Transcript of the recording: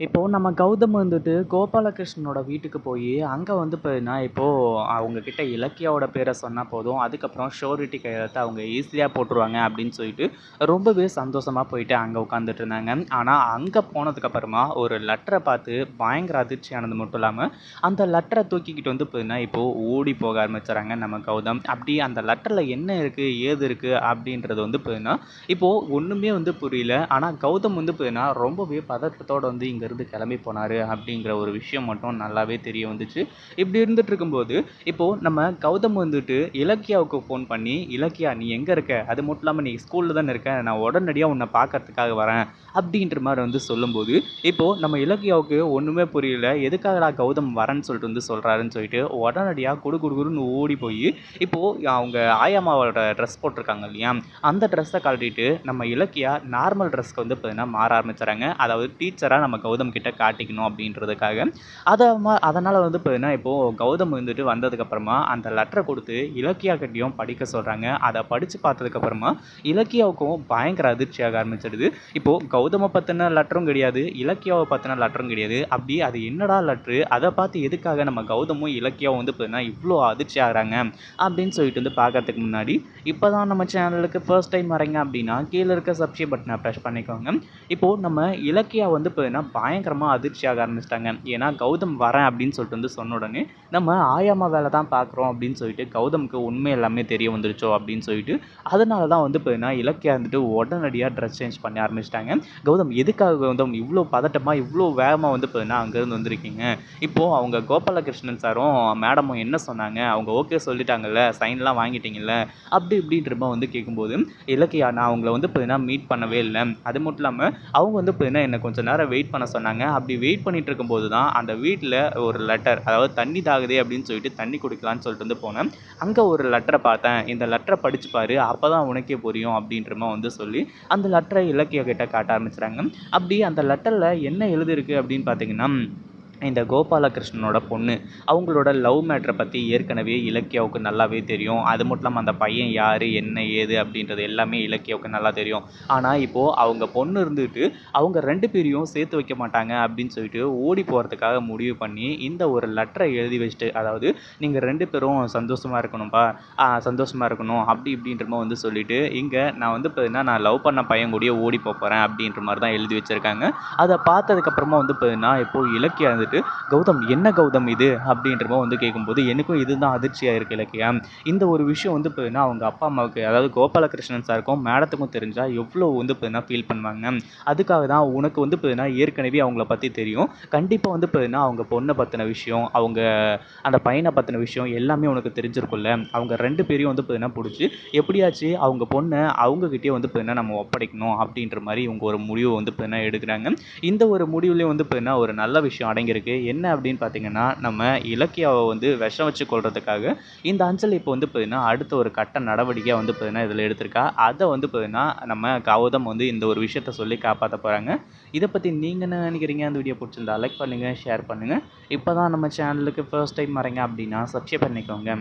இப்போ நம்ம கௌதம் வந்துட்டு கோபாலகிருஷ்ணனோட வீட்டுக்கு போய் அங்கே வந்து பார்த்தீங்கன்னா அவங்க கிட்ட இலக்கியாவோட பேரை சொன்னால் போதும், அதுக்கப்புறம் ஷோரிட்டி கையெழுத்து அவங்க ஈஸியாக போட்டுருவாங்க அப்படின்னு சொல்லிட்டு ரொம்பவே சந்தோஷமாக போயிட்டு அங்கே உட்காந்துட்டு இருந்தாங்க. ஆனால் அங்கே போனதுக்கப்புறமா ஒரு லெட்டரை பார்த்து பயங்கர அதிர்ச்சியானது மட்டும் இல்லாமல் அந்த லெட்டரை தூக்கிக்கிட்டு வந்து பார்த்தீங்கன்னா ஓடி போக ஆரம்பிச்சுறாங்க நம்ம கௌதம். அப்படி அந்த லெட்டரில் என்ன இருக்குது ஏது இருக்குது அப்படின்றது வந்து பார்த்தீங்கன்னா ஒன்றுமே வந்து புரியல. ஆனால் கௌதம் வந்து பார்த்தீங்கன்னா ரொம்பவே பதட்டத்தோடு வந்து இங்கே இருந்து கிளம்பி போனார் அப்படிங்கிற ஒரு விஷயம் மட்டும் நல்லாவே தெரிய வந்துச்சு. இப்படி இருந்துட்டு இருக்கும்போது நம்ம கௌதம் வந்துட்டு இலக்கியாவுக்கு ஃபோன் பண்ணி, இலக்கியா நீ எங்கே இருக்க, அது மட்டும் இல்லாமல் நீ ஸ்கூலில் தானே இருக்க, நான் உடனடியாக உன்னை பார்க்கறதுக்காக வரேன் அப்படின்ற மாதிரி வந்து சொல்லும்போது நம்ம இலக்கியாவுக்கு ஒன்றுமே புரியல. எதுக்காகடா கௌதம் வரேன்னு சொல்லிட்டு வந்து சொல்கிறாருன்னு சொல்லிட்டு உடனடியாக குடுகுடுன்னு ஓடி போய் அவங்க ஆயாமாவோட ட்ரெஸ் போட்டிருக்காங்க இல்லையா, அந்த ட்ரெஸ்ஸை கழட்டிட்டு நம்ம இலக்கியா நார்மல் ட்ரெஸ்க்கு வந்து பார்த்தீங்கன்னா மாற ஆரம்பிச்சுறாங்க. அதாவது டீச்சராக நம்ம கௌதம் கிட்ட காட்டிக்கணும் அப்படின்றதுக்காக. அதனால் வந்து பார்த்தீங்கன்னா கௌதம் வந்துட்டு வந்ததுக்கப்புறமா அந்த லெட்டரை கொடுத்து இலக்கியா கிட்டையும் படிக்க சொல்கிறாங்க. அதை படித்து பார்த்ததுக்கப்புறமா இலக்கியாவுக்கும் பயங்கர அதிர்ச்சியாக ஆரம்பிச்சிடுது. கௌதமை பற்றின லெட்டரும் கிடையாது, இலக்கியாவை பற்றின லெட்டரும் கிடையாது. அப்படி அது என்னடா லெட்ரு, அதை பார்த்து எதுக்காக நம்ம கௌதமும் இலக்கியாவும் வந்து பார்த்தீங்கன்னா இவ்வளோ அதிர்ச்சி ஆகிறாங்க அப்படின்னு சொல்லிட்டு வந்து பார்க்கறதுக்கு முன்னாடி இப்போ தான் நம்ம சேனலுக்கு ஃபர்ஸ்ட் டைம் வரீங்க அப்படின்னா கீழே இருக்க சப்ஸ்கிரைப் பட்டனை ப்ரெஸ் பண்ணிக்கோங்க. நம்ம இலக்கியா வந்து பார்த்தீங்கன்னா பயங்கரமாக அதிர்ச்சியாக ஆரம்பிச்சிட்டாங்க. ஏன்னா கௌதம் வரேன் அப்படின்னு சொல்லிட்டு வந்து சொன்ன உடனே நம்ம ஆயாமா வேலை தான் பார்க்குறோம் அப்படின்னு சொல்லிட்டு கௌதமுக்கு உண்மை எல்லாமே தெரிய வந்துருச்சோ அப்படின்னு சொல்லிட்டு அதனால தான் வந்து பார்த்தீங்கன்னா இலக்கியா வந்துட்டு உடனடியாக ட்ரெஸ் சேஞ்ச் பண்ண ஆரம்பிச்சிட்டாங்க. கௌதம் எதுக்காக கௌதம் இவ்வளோ பதட்டமாக இவ்வளோ வேகமாக வந்து பார்த்தீங்கன்னா அங்கேருந்து வந்திருக்கீங்க, அவங்க கோபாலகிருஷ்ணன் சாரும் மேடமும் என்ன சொன்னாங்க, அவங்க ஓகே சொல்லிட்டாங்கல்ல, சைன்லாம் வாங்கிட்டீங்கல்ல அப்படி இப்படின்றமா வந்து கேட்கும்போது இலக்கியா நான் அவங்கள வந்து பார்த்தீங்கன்னா மீட் பண்ணவே இல்லை, அது மட்டும் இல்லாமல் அவங்க வந்து பார்த்தீங்கன்னா என்னை கொஞ்சம் நேரம் வெயிட் பண்ண சொன்னாங்க. அப்படி வெயிட் பண்ணிட்டு இருக்கும்போது தான் அந்த வீட்டில் ஒரு லெட்டர், அதாவது தண்ணி தாகுதே அப்படின்னு சொல்லிட்டு தண்ணி குடிக்கலான்னு சொல்லிட்டு வந்து போனேன். அங்கே ஒரு லெட்டரை பார்த்தேன், இந்த லெட்டரை படிச்சு பாரு அப்போ தான் உனக்கே புரியும் அப்படின்றமா வந்து சொல்லி அந்த லெட்டரை இலக்கியா கிட்ட காட்ட ஆரம்பிச்சுறாங்க. அப்படி அந்த லெட்டரில் என்ன எழுதிருக்கு அப்படின்னு பார்த்தீங்கன்னா, இந்த கோபாலகிருஷ்ணனோட பொண்ணு அவங்களோட லவ் மேட்ரை பற்றி ஏற்கனவே இலக்கியாவுக்கு நல்லாவே தெரியும். அது மட்டும் இல்லாமல் அந்த பையன் யார் என்ன ஏது அப்படின்றது எல்லாமே இலக்கியாவுக்கு நல்லா தெரியும். ஆனால் அவங்க பொண்ணு இருந்துட்டு அவங்க 2 பேரையும் சேர்த்து வைக்க மாட்டாங்க அப்படின்னு சொல்லிட்டு ஓடி போகிறதுக்காக முடிவு பண்ணி இந்த ஒரு லெட்டரை எழுதி வச்சுட்டு, அதாவது நீங்கள் 2 பேரும் சந்தோஷமாக இருக்கணும்ப்பா, சந்தோஷமாக இருக்கணும் அப்படி இப்படின்றமா வந்து சொல்லிட்டு இங்கே நான் வந்து பார்த்தீங்கன்னா நான் லவ் பண்ண பையன் கூடயே ஓடி போகிறேன் அப்படின்ற மாதிரி தான் எழுதி வச்சுருக்காங்க. அதை பார்த்ததுக்கப்புறமா வந்து பார்த்தீங்கன்னா இலக்கியா கௌதம் என்ன கௌதம் இது அப்படின்றமா வந்து கேட்கும்போது எனக்கும் இதுதான் அதிர்ச்சியாக இருக்கு இலக்கியா. இந்த ஒரு விஷயம் வந்து பார்த்தீங்கன்னா அவங்க அப்பா அம்மாவுக்கு, அதாவது கோபாலகிருஷ்ணன் சாருக்கும் மேடத்துக்கும் தெரிஞ்சால் எவ்வளோ வந்து பார்த்தீங்கன்னா ஃபீல் பண்ணுவாங்க. அதுக்காக தான் உனக்கு வந்து பார்த்தீங்கன்னா ஏற்கனவே அவங்கள பற்றி தெரியும், கண்டிப்பாக வந்து பார்த்தீங்கன்னா அவங்க பொண்ணை பற்றின விஷயம், அவங்க அந்த பையனை பற்றின விஷயம் எல்லாமே உனக்கு தெரிஞ்சிருக்கும்ல. அவங்க 2 பேரையும் வந்து பார்த்தீங்கன்னா பிடிச்சி எப்படியாச்சு அவங்க பொண்ணை அவங்கக்கிட்டே வந்து பார்த்தீங்கன்னா நம்ம ஒப்படைக்கணும் அப்படின்ற மாதிரி இவங்க ஒரு முடிவு வந்து பார்த்தீங்கன்னா எடுக்கிறாங்க. இந்த ஒரு முடிவுலேயும் வந்து பார்த்தீங்கன்னா ஒரு நல்ல விஷயம் அடங்கியிருக்கு. என்ன அப்படின்னு பார்த்தீங்கன்னா, நம்ம இலக்கியாவை வந்து விஷம் வச்சு கொல்றதுக்காக இந்த அஞ்சலி வந்து பார்த்தீங்கன்னா அடுத்த ஒரு கட்ட நடவடிக்கையாக வந்து பார்த்தீங்கன்னா இதில் எடுத்திருக்கா. அதை வந்து பார்த்தீங்கன்னா நம்ம கௌதம் வந்து இந்த ஒரு விஷயத்த சொல்லி காப்பாற்ற போகிறாங்க. இதை பற்றி நீங்கள் என்ன நினைக்கிறீங்க? அந்த வீடியோ பிடிச்சிருந்தா லைக் பண்ணுங்கள், ஷேர் பண்ணுங்கள். இப்போ தான் நம்ம சேனலுக்கு ஃபர்ஸ்ட் டைம் வரீங்க அப்படின்னா சப்ஸ்கிரைப் பண்ணிக்கோங்க.